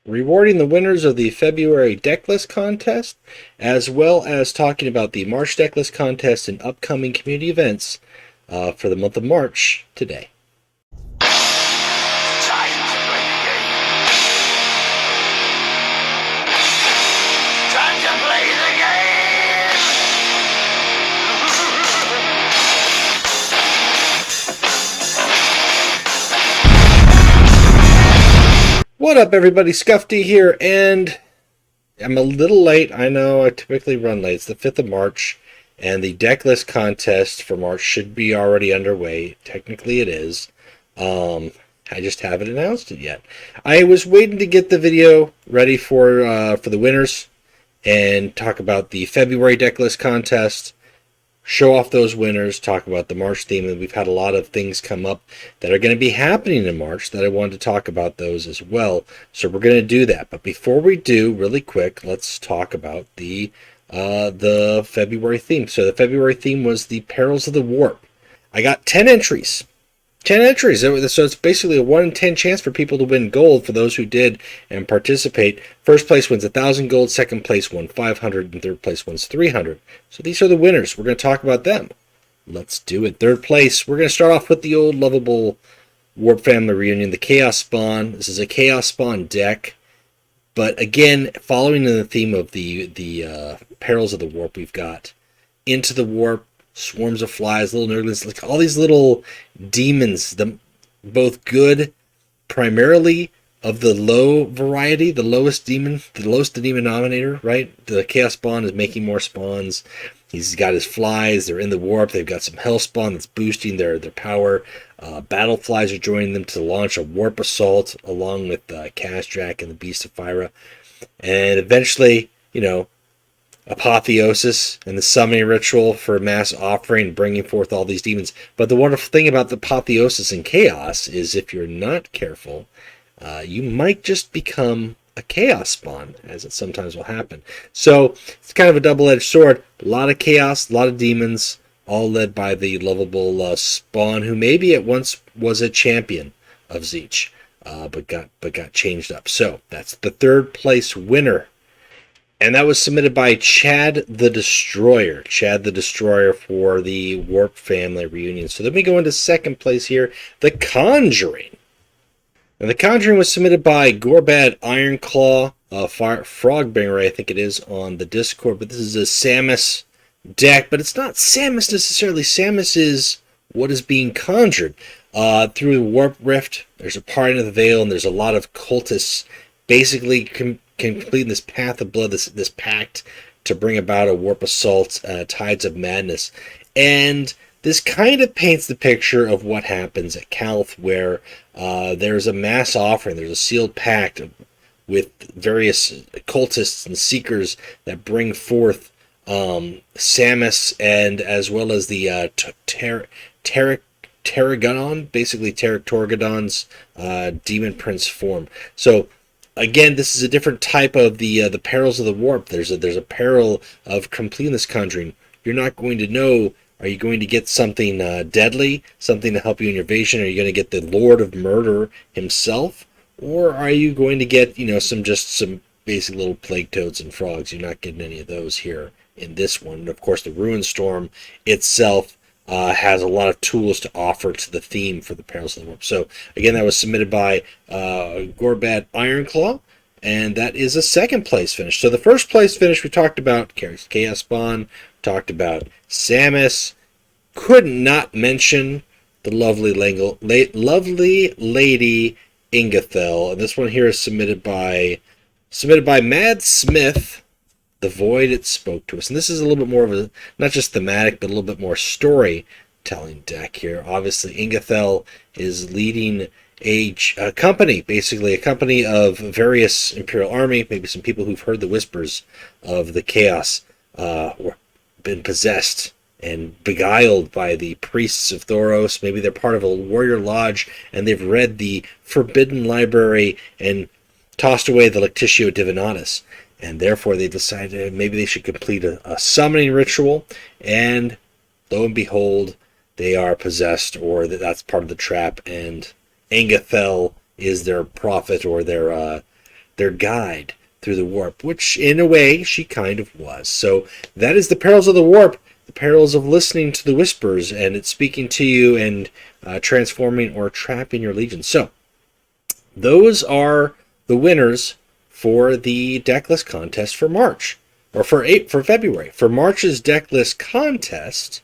rewarding the winners of the February Decklist Contest, as well as talking about the March Decklist Contest and upcoming community events for the month of March today. What up, everybody? Scuffy here, and I'm a little late. I know I typically run late. It's the 5th of March, and the Decklist Contest for March should be already underway. Technically, it is. I just haven't announced it yet. I was waiting to get the video ready for the winners and talk about the February Decklist Contest, show off those winners, talk about the March theme, and we've had a lot of things come up that are going to be happening in March that I wanted to talk about those as well. So we're going to do that. But before we do, really quick, let's talk about the February theme. So the February theme was the Perils of the Warp. I got 10 entries. 10 entries. So it's basically a 1 in 10 chance for people to win gold for those who did and participate. First place wins 1,000 gold, second place won 500, and third place wins 300. So these are the winners. We're going to talk about them. Let's do it. Third place, we're going to start off with the old lovable Warp Family Reunion, the Chaos Spawn. This is a Chaos Spawn deck. But again, following in the theme of the Perils of the Warp, we've got Into the Warp, swarms of flies, little nurglings, like all these little demons, both good, primarily of the low variety, the lowest denominator, right? The Chaos Spawn is making more spawns. He's got his flies, they're in the warp, they've got some Hell Spawn that's boosting their power. Battle flies are joining them to launch a warp assault along with Kastrak and the Beast of Fyra. And eventually, Apotheosis and the summoning ritual for mass offering, bringing forth all these demons. But the wonderful thing about the Apotheosis and Chaos is if you're not careful, you might just become a Chaos Spawn, as it sometimes will happen. So it's kind of a double-edged sword. A lot of Chaos, a lot of demons, all led by the lovable Spawn, who maybe at once was a champion of Tzeentch, but got changed up. So that's the third place winner. And that was submitted by Chad the Destroyer. Chad the Destroyer for the Warp Family Reunion. So then we go into second place here, The Conjuring. And The Conjuring was submitted by Gorbad Ironclaw, Frogbringer, I think it is, on the Discord. But this is a Samus deck, but it's not Samus necessarily. Samus is what is being conjured. Through the Warp Rift, there's a parting of the veil, and there's a lot of cultists basically completing this path of blood, this pact to bring about a warp assault, Tides of Madness. And this kind of paints the picture of what happens at Calth, where there's a mass offering, there's a sealed pact with various cultists and seekers that bring forth Samus, and as well as the Terragadon, basically Tarek Torgadon's Demon Prince form. So again, this is a different type of the Perils of the Warp. There's a peril of completing this conjuring. You're not going to know, are you going to get something deadly, something to help you in your evasion? Are you going to get the Lord of Murder himself? Or are you going to get, some basic little plague toads and frogs? You're not getting any of those here in this one. And of course, the Ruin Storm itself has a lot of tools to offer to the theme for the Perils of the Warp. So again, that was submitted by Gorbad Ironclaw, and that is a second place finish. So the first place finish, we talked about Chaos Spawn, talked about Samus. Could not mention the lovely lady Ingathel. And this one here is submitted by Mad Smith. The Void, it spoke to us. And this is a little bit more of a, not just thematic, but a little bit more storytelling deck here. Obviously, Ingathel is leading a company, basically a company of various Imperial Army, maybe some people who've heard the whispers of the chaos, or been possessed and beguiled by the priests of Thoros. Maybe they're part of a warrior lodge, and they've read the Forbidden Library and tossed away the Lectitio Divinatus. And therefore they decided maybe they should complete a summoning ritual, and lo and behold, they are possessed, or that's part of the trap, and Ingathel is their prophet, or their their guide through the warp, which in a way she kind of was. So that is the perils of the warp, the perils of listening to the whispers and it speaking to you and transforming or trapping your legions. So those are the winners for the Decklist Contest for March, or for February. For March's Decklist Contest,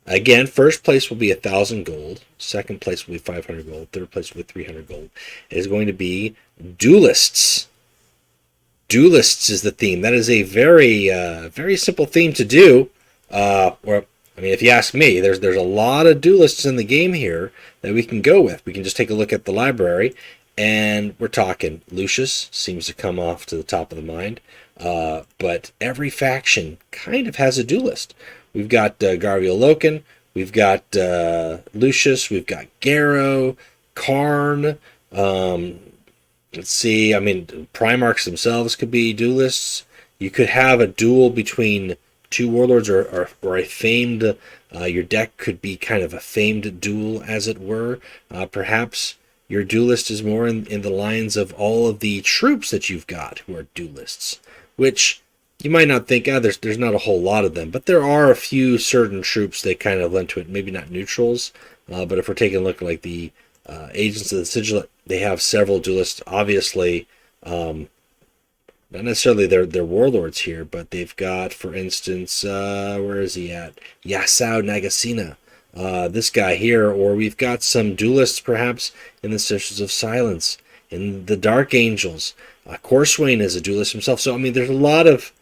again, first place will be 1,000 gold. Second place will be 500 gold. Third place will be 300 gold. It is going to be duelists. Duelists is the theme. That is a very, very simple theme to do. If you ask me, there's a lot of duelists in the game here that we can go with. We can just take a look at the library, and we're talking Lucius seems to come off to the top of the mind. But every faction kind of has a duelist. We've got Garvio Loken, we've got Lucius, we've got Garrow, Karn. Let's see, Primarchs themselves could be duelists. You could have a duel between two warlords or a famed, your deck could be kind of a famed duel, as it were. Perhaps your duelist is more in the lines of all of the troops that you've got who are duelists, which you might not think, there's not a whole lot of them, but there are a few certain troops that kind of lend to it, maybe not neutrals, but if we're taking a look at like the Agents of the Sigil, they have several duelists, obviously, not necessarily they're warlords here, but they've got, for instance, where is he at? Yasau Nagasena, this guy here, or we've got some duelists perhaps in the Sisters of Silence, in the Dark Angels. Corswain is a duelist himself. So, there's a lot of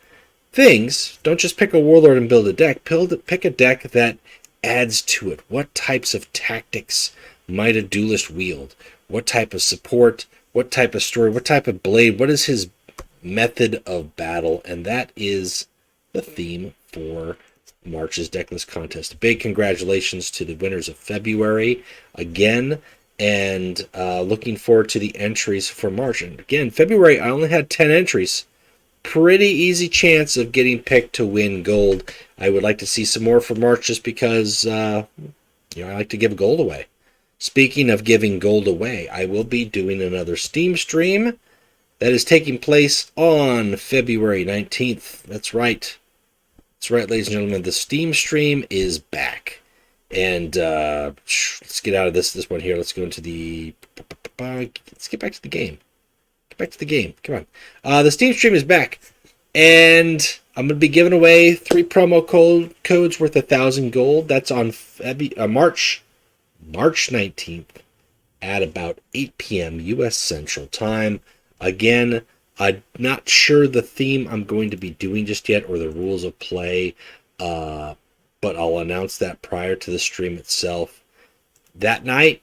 things. Don't just pick a warlord and build a deck. Pick a deck that adds to it. What types of tactics might a duelist wield? What type of support? What type of story? What type of blade? What is his method of battle? And that is the theme for March's Decklist Contest. Big congratulations to the winners of February again, and looking forward to the entries for March. And again, February, I only had 10 entries. Pretty easy chance of getting picked to win gold. I would like to see some more for March just because I like to give gold away. Speaking of giving gold away, I will be doing another Steam stream that is taking place on February 19th. That's right. That's right, ladies and gentlemen. The Steam stream is back. And let's get out of this one here. Let's go into the... Let's get back to the game. Get back to the game. Come on. The Steam stream is back. And I'm going to be giving away 3 promo codes worth 1,000 gold. That's on March 19th at about 8 p.m. U.S. Central Time. Again, I'm not sure the theme I'm going to be doing just yet or the rules of play, but I'll announce that prior to the stream itself. That night,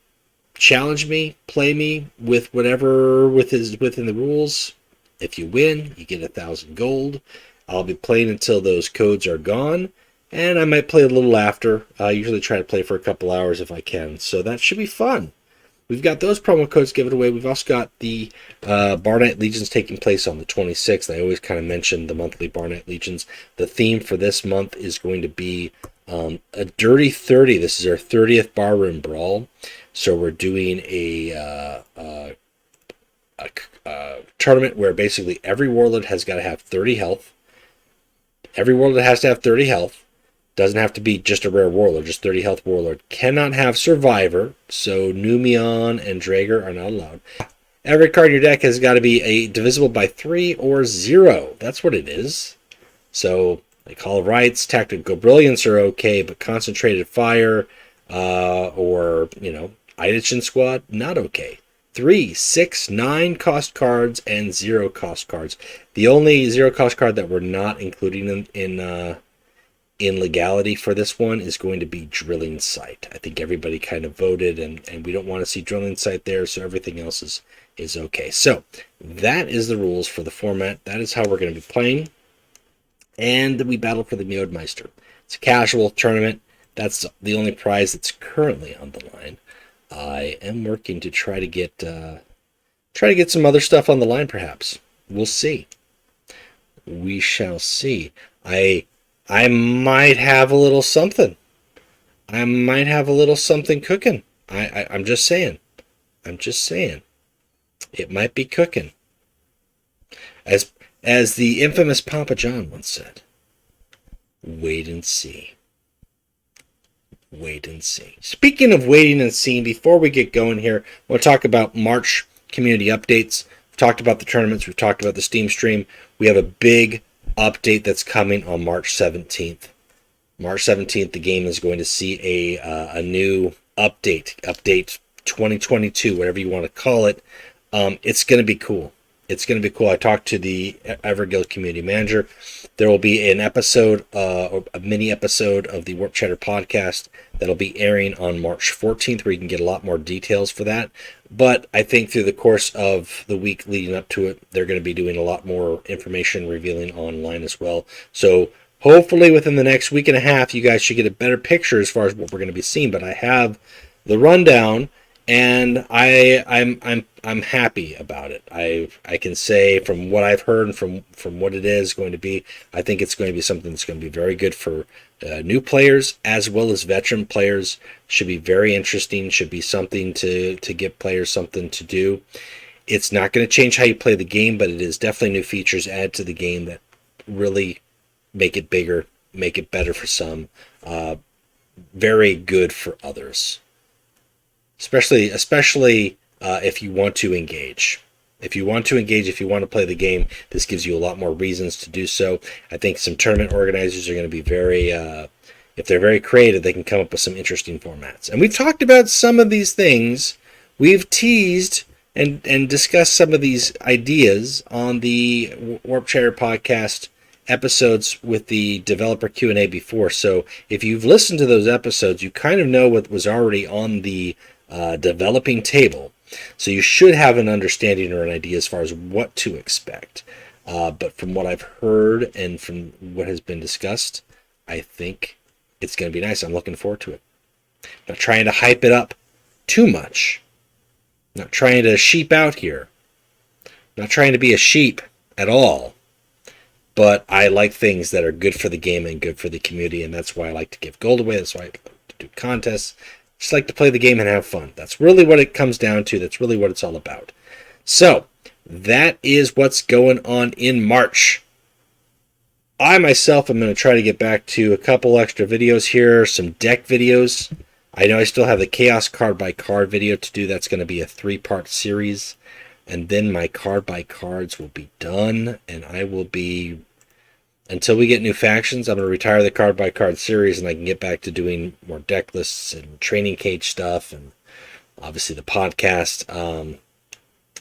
challenge me, play me with whatever within the rules. If you win, you get 1,000 gold. I'll be playing until those codes are gone, and I might play a little after. I usually try to play for a couple hours if I can, so that should be fun. We've got those promo codes given away. We've also got the Bar Night Legions taking place on the 26th. I always kind of mention the monthly Bar Night Legions. The theme for this month is going to be a Dirty 30. This is our 30th Barroom Brawl. So we're doing a tournament where basically every warlord has got to have 30 health. Every warlord has to have 30 health. Doesn't have to be just a rare warlord, just 30 health warlord. Cannot have survivor, so Numion and Draeger are not allowed. Every card in your deck has got to be divisible by 3 or 0. That's what it is. So, like Hall of Rights, Tactical Brilliance are okay, but Concentrated Fire or, Eidichin Squad, not okay. 3, 6, 9 cost cards and 0 cost cards. The only 0 cost card that we're not including in legality for this one is going to be Drilling Site. I think everybody kind of voted, and we don't want to see Drilling Site there, so everything else is okay. So that is the rules for the format. That is how we're going to be playing. And we battle for the Mjodmeister. It's a casual tournament. That's the only prize that's currently on the line. I am working to try to get some other stuff on the line, perhaps. We'll see. We shall see. I might have a little something. I might have a little something cooking. I'm just saying. I'm just saying. It might be cooking. As the infamous Papa John once said, wait and see. Wait and see. Speaking of waiting and seeing, before we get going here, we'll talk about March community updates. We've talked about the tournaments. We've talked about the Steam stream. We have a big update that's coming on March 17th. March 17th, the game is going to see a new update. Update 2022, whatever you want to call it. It's going to be cool. It's going to be cool. I talked to the Everguild community manager. There will be an episode, or a mini episode of the Warp Chatter podcast that'll be airing on March 14th, where you can get a lot more details for that. But I think through the course of the week leading up to it, they're going to be doing a lot more information revealing online as well. So hopefully within the next week and a half, you guys should get a better picture as far as what we're going to be seeing. But I have the rundown, and I'm happy about it. I can say from what I've heard and from what it is going to be, I think it's going to be something that's going to be very good for new players as well as veteran players. Should be very interesting. Should be something to give players something to do. It's not going to change how you play the game, but it is definitely new features added to the game that really make it bigger, make it better for some, very good for others. Especially if you want to engage. If you want to play the game, this gives you a lot more reasons to do so. I think some tournament organizers are going to be very, if they're very creative, they can come up with some interesting formats. And we've talked about some of these things. We've teased and discussed some of these ideas on the Warp Chatter podcast episodes with the developer Q&A before. So if you've listened to those episodes, you kind of know what was already on the developing table, so you should have an understanding or an idea as far as what to expect. But from what I've heard and from what has been discussed, I think it's going to be nice. I'm looking forward to it. Not trying to hype it up too much. Not trying to sheep out here. Not trying to be a sheep at all. But I like things that are good for the game and good for the community, and that's why I like to give gold away. That's why I like to do contests. Just like to play the game and have fun. That's really what it comes down to. That's really what it's all about. So, that is what's going on in March. I myself am going to try to get back to a couple extra videos here, some deck videos. I know I still have the Chaos card by card video to do. That's going to be a 3-part series. And then my card by cards will be done. And I will be, until we get new factions, I'm going to retire the card by card series, and I can get back to doing more deck lists and training cage stuff, and obviously the podcast.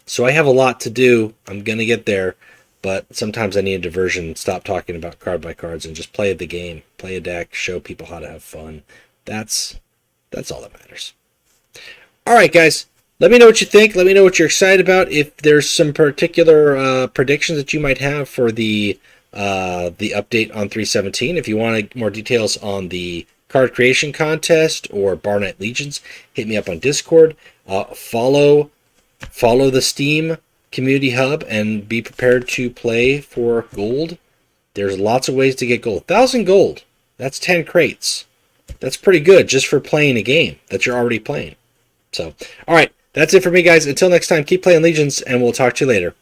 So I have a lot to do. I'm going to get there, but sometimes I need a diversion. Stop talking about card by cards and just play the game, play a deck, show people how to have fun. That's all that matters. All right, guys. Let me know what you think. Let me know what you're excited about. If there's some particular predictions that you might have for the update on 317. If you want more details on the card creation contest or Bar Night Legions, hit me up on Discord. Follow the Steam Community Hub and be prepared to play for gold. There's lots of ways to get gold. 1,000 gold. That's 10 crates. That's pretty good just for playing a game that you're already playing. So, all right. That's it for me, guys. Until next time, keep playing Legions, and we'll talk to you later.